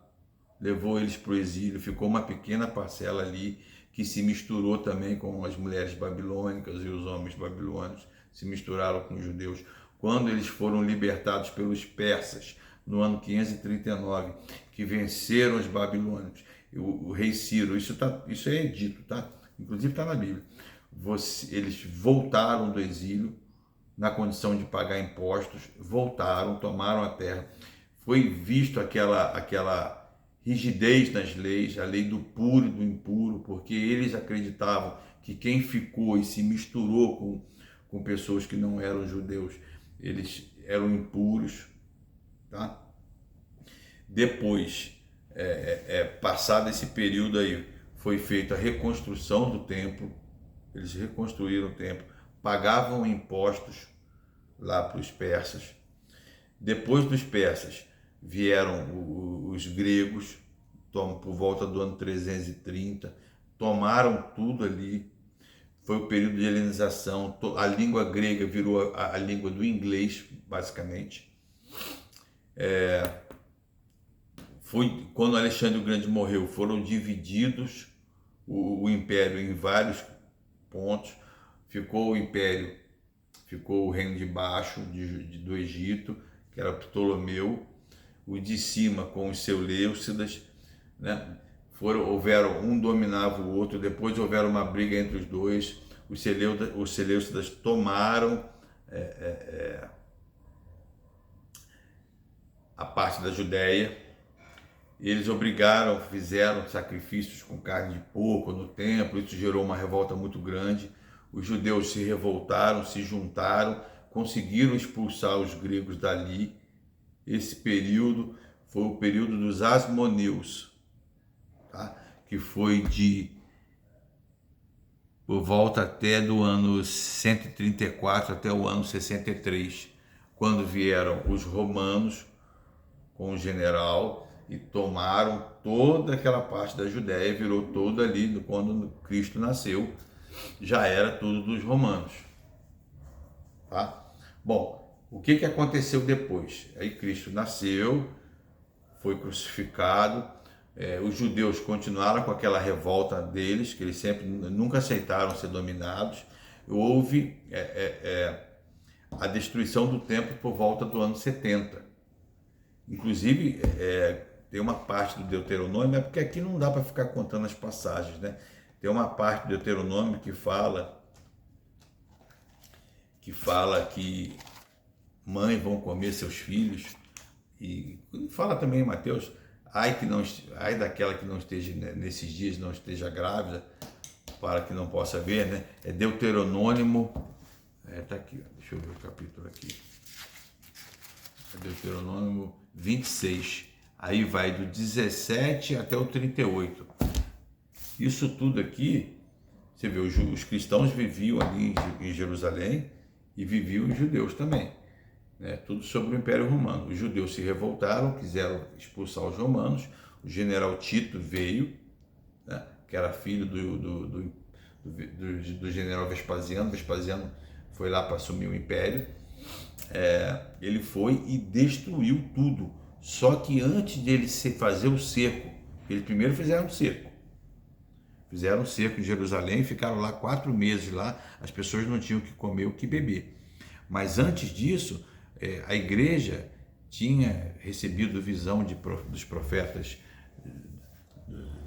levou eles para o exílio, ficou uma pequena parcela ali que se misturou também com as mulheres babilônicas e os homens babilônicos, se misturaram com os judeus. Quando eles foram libertados pelos persas, no ano 539, que venceram os babilônicos, o rei Ciro, isso é dito, tá? Inclusive está na Bíblia. Eles voltaram do exílio, na condição de pagar impostos, voltaram, tomaram a terra. Foi visto aquela rigidez nas leis, a lei do puro e do impuro, porque eles acreditavam que quem ficou e se misturou com pessoas que não eram judeus. Eles eram impuros, tá? Depois, passado esse período aí, foi feita a reconstrução do templo. Eles reconstruíram o templo, pagavam impostos lá para os persas. Depois dos persas vieram os gregos, por volta do ano 330, tomaram tudo ali. Foi o período de helenização, a língua grega virou a língua do inglês, basicamente. Foi quando Alexandre o Grande morreu, foram divididos o império em vários pontos. Ficou o reino de baixo do Egito, que era Ptolomeu, o de cima com os Seleucidas, né? Um dominava o outro, depois houveram uma briga entre os dois, os Seleucidas tomaram a parte da Judéia. Eles fizeram sacrifícios com carne de porco no templo, isso gerou uma revolta muito grande. Os judeus se revoltaram, se juntaram, conseguiram expulsar os gregos dali. Esse período foi o período dos Asmoneus, tá? Que foi por volta até do ano 134 até o ano 63, quando vieram os romanos com o general e tomaram toda aquela parte da Judéia, virou toda ali, quando Cristo nasceu, já era tudo dos romanos, tá? Bom, o que aconteceu depois? Aí Cristo nasceu, foi crucificado, os judeus continuaram com aquela revolta deles, que eles nunca aceitaram ser dominados. Houve a destruição do templo por volta do ano 70. Inclusive, tem uma parte do Deuteronômio, porque aqui não dá para ficar contando as passagens, né? Tem uma parte do Deuteronômio que fala que mães vão comer seus filhos, e fala também em Mateus, ai daquela que não esteja nesses dias, não esteja grávida, para que não possa ver, né? É Deuteronômio, tá aqui, deixa eu ver o capítulo aqui, é Deuteronômio 26, aí vai do 17 até o 38. Isso tudo aqui, você vê, os cristãos viviam ali em Jerusalém e viviam os judeus também, né? Tudo sobre o Império Romano. Os judeus se revoltaram, quiseram expulsar os romanos. O general Tito veio, né? Que era filho do general Vespasiano. Vespasiano foi lá para assumir o império. Ele foi e destruiu tudo. Só que antes de ele fazer o cerco, eles primeiro fizeram um cerco. Fizeram um cerco em Jerusalém, ficaram lá 4 meses lá, as pessoas não tinham o que comer, o que beber. Mas antes disso, a igreja tinha recebido visão dos profetas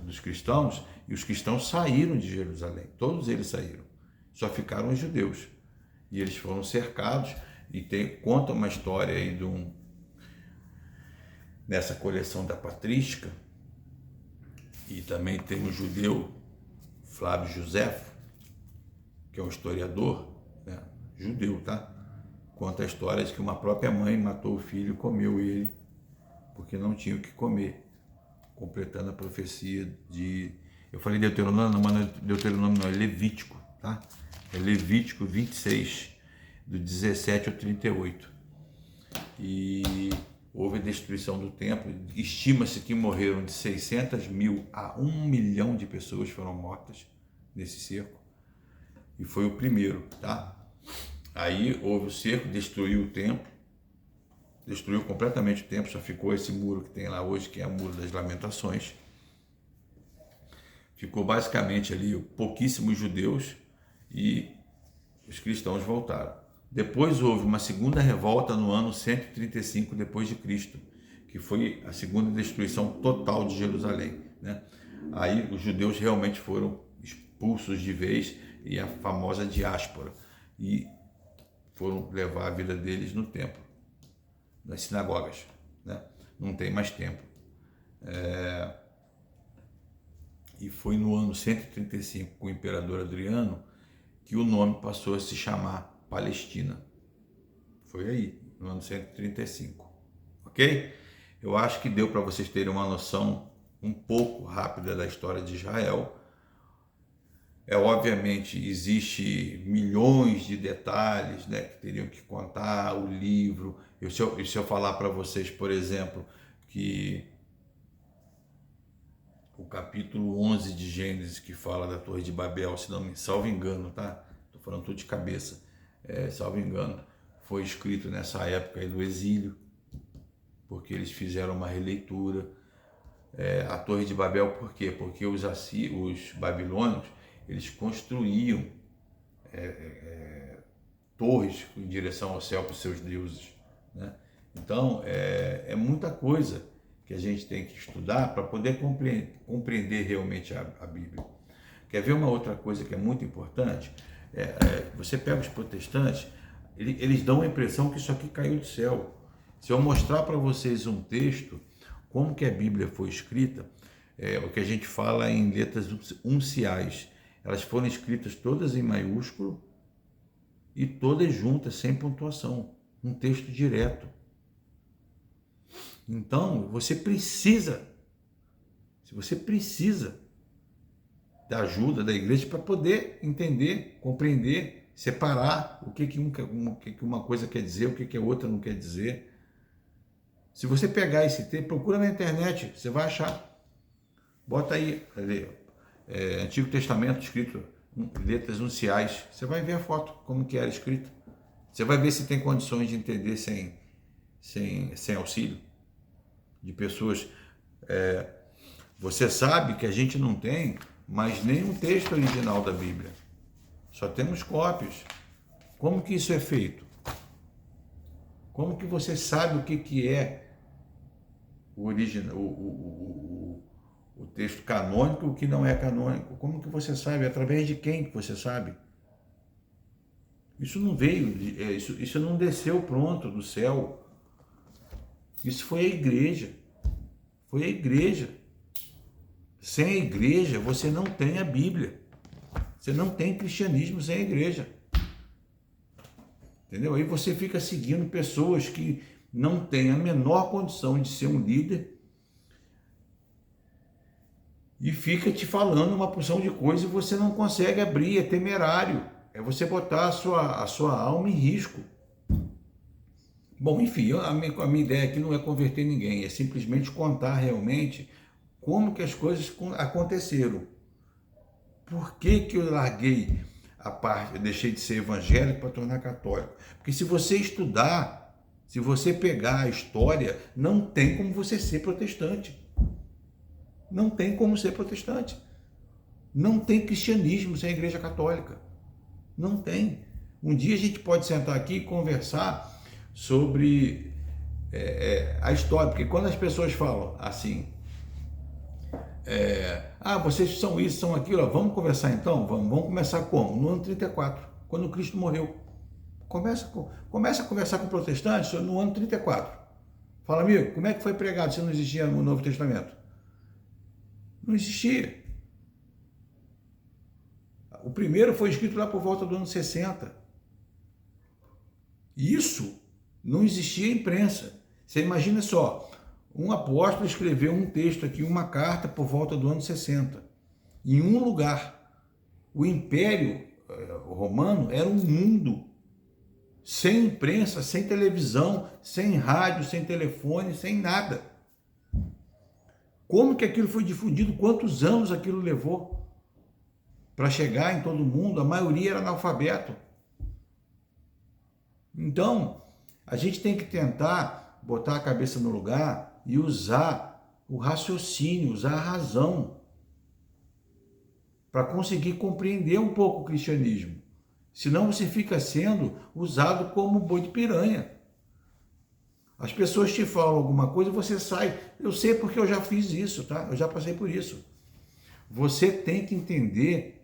dos cristãos, e os cristãos saíram de Jerusalém, todos eles saíram, só ficaram os judeus. E eles foram cercados, e conta uma história aí nessa coleção da Patrística, e também tem um judeu, Flávio Josefo, que é um historiador, né, judeu, tá? Conta a história de que uma própria mãe matou o filho e comeu ele, porque não tinha o que comer, completando a profecia eu falei Deuteronômio, mas não é Deuteronômio não, é Levítico, tá? É Levítico 26, do 17 ao 38. E houve a destruição do templo. Estima-se que morreram de 600 mil a 1 milhão de pessoas foram mortas nesse cerco. E foi o primeiro, tá? Aí houve o cerco, destruiu o templo, destruiu completamente o templo, só ficou esse muro que tem lá hoje, que é o Muro das Lamentações. Ficou basicamente ali pouquíssimos judeus e os cristãos voltaram. Depois houve uma segunda revolta no ano 135 depois de Cristo, que foi a segunda destruição total de Jerusalém, né? Aí os judeus realmente foram expulsos de vez, e a famosa diáspora, e foram levar a vida deles no templo, nas sinagogas, né? Não tem mais templo. E foi no ano 135, com o imperador Adriano, que o nome passou a se chamar Palestina. Foi aí, no ano 135, ok? Eu acho que deu para vocês terem uma noção um pouco rápida da história de Israel. Obviamente, existe milhões de detalhes, né, que teriam que contar o livro. Se eu falar para vocês, por exemplo, que o capítulo 11 de Gênesis, que fala da Torre de Babel, se não me salvo engano, tá? Estou falando tudo de cabeça, salvo engano, foi escrito nessa época aí do exílio, porque eles fizeram uma releitura. A Torre de Babel, por quê? Porque os babilônios, eles construíam torres em direção ao céu para os seus deuses, né? Então, é muita coisa que a gente tem que estudar para poder compreender realmente a Bíblia. Quer ver uma outra coisa que é muito importante? Você pega os protestantes, eles dão a impressão que isso aqui caiu do céu. Se eu mostrar para vocês um texto, como que a Bíblia foi escrita, o que a gente fala em letras unciais, elas foram escritas todas em maiúsculo e todas juntas, sem pontuação, um texto direto. Então, você precisa da ajuda da igreja para poder entender, compreender, separar o que uma coisa quer dizer, o que a outra não quer dizer. Se você pegar esse texto, procura na internet, você vai achar. Bota aí, Antigo Testamento escrito em letras unciais, você vai ver a foto, como que era escrito. Você vai ver se tem condições de entender sem auxílio de pessoas. Você sabe que a gente não tem mais nenhum texto original da Bíblia. Só temos cópias. Como que isso é feito? Como que você sabe o que é o original, o texto canônico e o que não é canônico? Como que você sabe? Através de quem que você sabe? Isso não veio, isso não desceu pronto do céu. Isso foi a igreja. Foi a igreja. Sem a igreja, você não tem a Bíblia. Você não tem cristianismo sem a igreja. Entendeu? Aí você fica seguindo pessoas que não têm a menor condição de ser um líder e fica te falando uma porção de coisa e você não consegue abrir, é temerário. É você botar a sua alma em risco. Bom, enfim, a minha ideia aqui não é converter ninguém, é simplesmente contar realmente como que as coisas aconteceram. Por que eu larguei a parte, eu deixei de ser evangélico para tornar católico? Porque se você estudar, se você pegar a história, não tem como você ser protestante. Não tem como ser protestante. Não tem cristianismo sem a Igreja Católica. Não tem. Um dia a gente pode sentar aqui e conversar sobre a história, porque quando as pessoas falam assim, vocês são isso, são aquilo, vamos conversar então? Vamos começar como? No ano 34, quando Cristo morreu. Começa a conversar com protestantes no ano 34. Fala, amigo, como é que foi pregado se não existia no Novo Testamento? Não existia. O primeiro foi escrito lá por volta do ano 60. Isso não existia imprensa. Você imagina só, um apóstolo escreveu um texto aqui, uma carta por volta do ano 60, em um lugar. O Império Romano era um mundo sem imprensa, sem televisão, sem rádio, sem telefone, sem nada. Como que aquilo foi difundido? Quantos anos aquilo levou para chegar em todo mundo? A maioria era analfabeto. Então, a gente tem que tentar botar a cabeça no lugar e usar o raciocínio, usar a razão para conseguir compreender um pouco o cristianismo. Senão você fica sendo usado como boi de piranha. As pessoas te falam alguma coisa e você sai. Eu sei porque eu já fiz isso, tá? Eu já passei por isso. Você tem que entender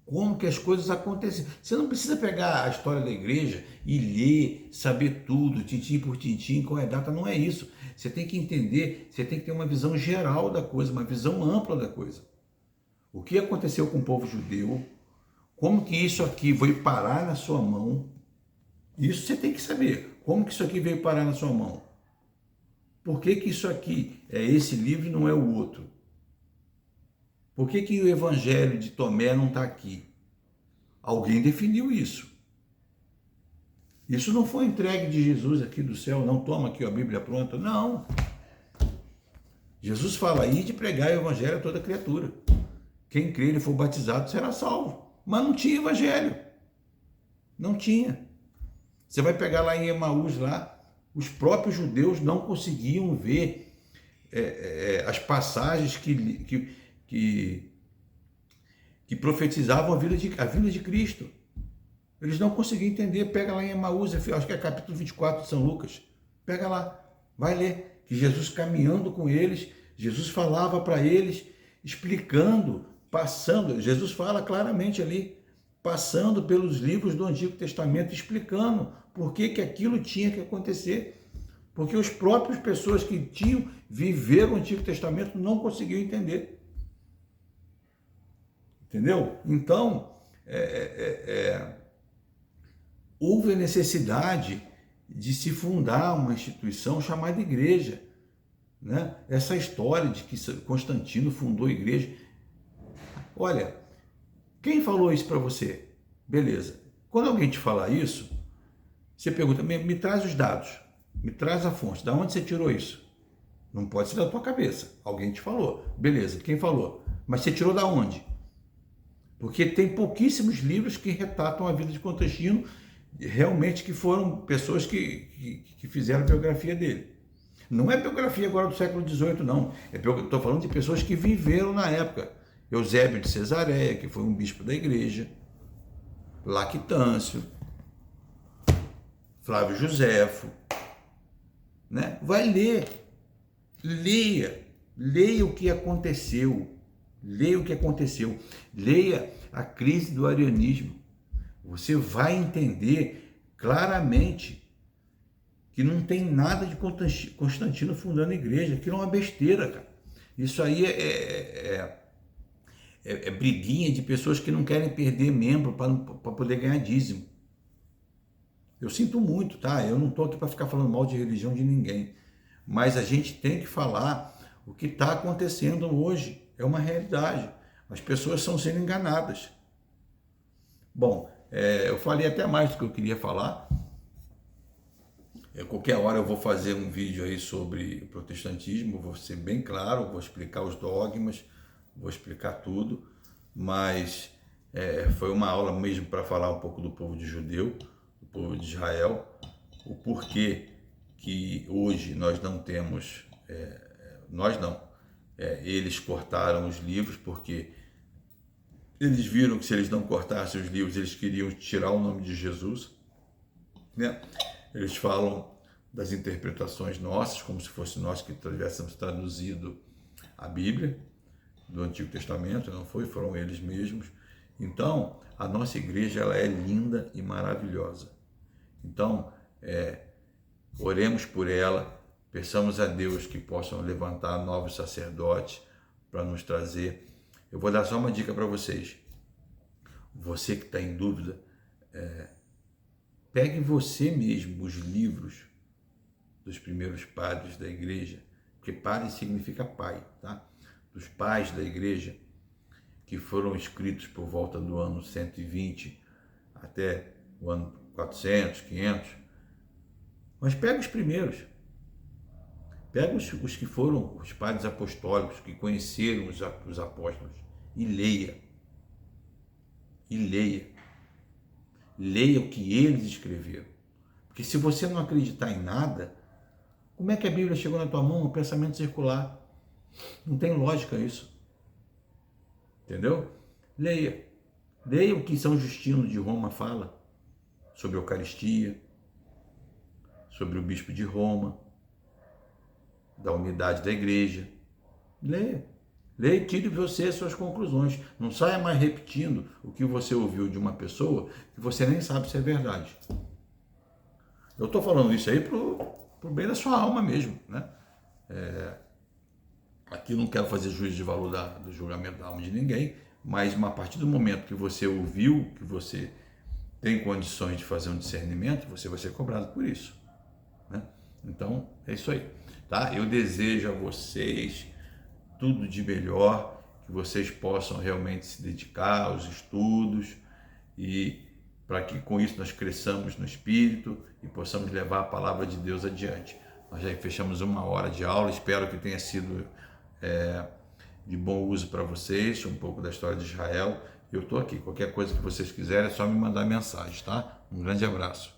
como que as coisas acontecem. Você não precisa pegar a história da igreja e ler, saber tudo, tintim por tintim, qual é a data, não é isso. Você tem que entender, você tem que ter uma visão geral da coisa, uma visão ampla da coisa. O que aconteceu com o povo judeu, como que isso aqui veio parar na sua mão, Isso você tem que saber. Como que isso aqui veio parar na sua mão? Por que que isso aqui é esse livro e não é o outro? Por que que o Evangelho de Tomé não está aqui? Alguém definiu isso. Isso não foi entregue de Jesus aqui do céu, não toma aqui a Bíblia pronta, não. Jesus fala aí de pregar o Evangelho a toda criatura. Quem crer e for batizado será salvo. Mas não tinha Evangelho. Não tinha. Você vai pegar lá em Emaús, lá, os próprios judeus não conseguiam ver as passagens que profetizavam a vinda de Cristo. Eles não conseguiam entender. Pega lá em Emaús, acho que é capítulo 24 de São Lucas. Pega lá, vai ler. Que Jesus caminhando com eles, Jesus falava para eles, explicando, passando. Jesus fala claramente ali, passando pelos livros do Antigo Testamento, explicando por que que aquilo tinha que acontecer. Porque os próprios pessoas que viveram o Antigo Testamento não conseguiam entender. Entendeu? Então, houve a necessidade de se fundar uma instituição chamada igreja. Né? Essa história de que Constantino fundou a igreja. Olha, quem falou isso para você? Beleza. Quando alguém te falar isso, você pergunta, me traz os dados, me traz a fonte, da onde você tirou isso? Não pode ser da tua cabeça, alguém te falou. Beleza, quem falou? Mas você tirou da onde? Porque tem pouquíssimos livros que retratam a vida de Constantino, realmente que foram pessoas que fizeram a biografia dele. Não é biografia agora do século XVIII, não. Estou falando de pessoas que viveram na época. Eusébio de Cesareia, que foi um bispo da igreja, Lactâncio, Flávio Joséfo, né? Vai ler, leia o que aconteceu, leia a crise do arianismo. Você vai entender claramente que não tem nada de Constantino fundando a igreja, aquilo é uma besteira, cara. Isso aí é briguinha de pessoas que não querem perder membro para poder ganhar dízimo. Eu sinto muito, tá? Eu não estou aqui para ficar falando mal de religião de ninguém, mas a gente tem que falar o que está acontecendo hoje. É uma realidade. As pessoas estão sendo enganadas. Bom, eu falei até mais do que eu queria falar. Qualquer hora eu vou fazer um vídeo aí sobre protestantismo, vou ser bem claro, vou explicar os dogmas, vou explicar tudo, mas foi uma aula mesmo para falar um pouco do povo de judeu, do povo de Israel, o porquê que hoje nós não temos, eles cortaram os livros, porque eles viram que se eles não cortassem os livros, eles queriam tirar o nome de Jesus, né? Eles falam das interpretações nossas, como se fosse nós que tivéssemos traduzido a Bíblia do Antigo Testamento, não foi, foram eles mesmos. Então, a nossa igreja ela é linda e maravilhosa. Então, oremos por ela, peçamos a Deus que possam levantar novos sacerdotes para nos trazer. Eu vou dar só uma dica para vocês. Você que está em dúvida, pegue você mesmo os livros dos primeiros padres da igreja, porque padre significa pai, tá? Dos pais da igreja, que foram escritos por volta do ano 120 até o ano 400, 500. Mas pega os primeiros. Pega os que foram os padres apostólicos, que conheceram os apóstolos, e leia. Leia o que eles escreveram. Porque se você não acreditar em nada, como é que a Bíblia chegou na tua mão? Um pensamento circular. Não tem lógica isso. Entendeu? Leia. Leia o que São Justino de Roma fala sobre a Eucaristia, sobre o Bispo de Roma, da unidade da igreja. Leia. Leia e tire de você as suas conclusões. Não saia mais repetindo o que você ouviu de uma pessoa que você nem sabe se é verdade. Eu estou falando isso aí pro bem da sua alma mesmo, né? Aqui eu não quero fazer juízo de valor do julgamento da alma de ninguém, mas a partir do momento que você ouviu, que você tem condições de fazer um discernimento, você vai ser cobrado por isso, né? Então, é isso aí, tá? Eu desejo a vocês tudo de melhor, que vocês possam realmente se dedicar aos estudos e para que com isso nós cresçamos no Espírito e possamos levar a palavra de Deus adiante. Nós já fechamos 1 hora de aula, espero que tenha sido de bom uso para vocês, um pouco da história de Israel. Eu estou aqui, qualquer coisa que vocês quiserem é só me mandar mensagem, tá? Um grande abraço.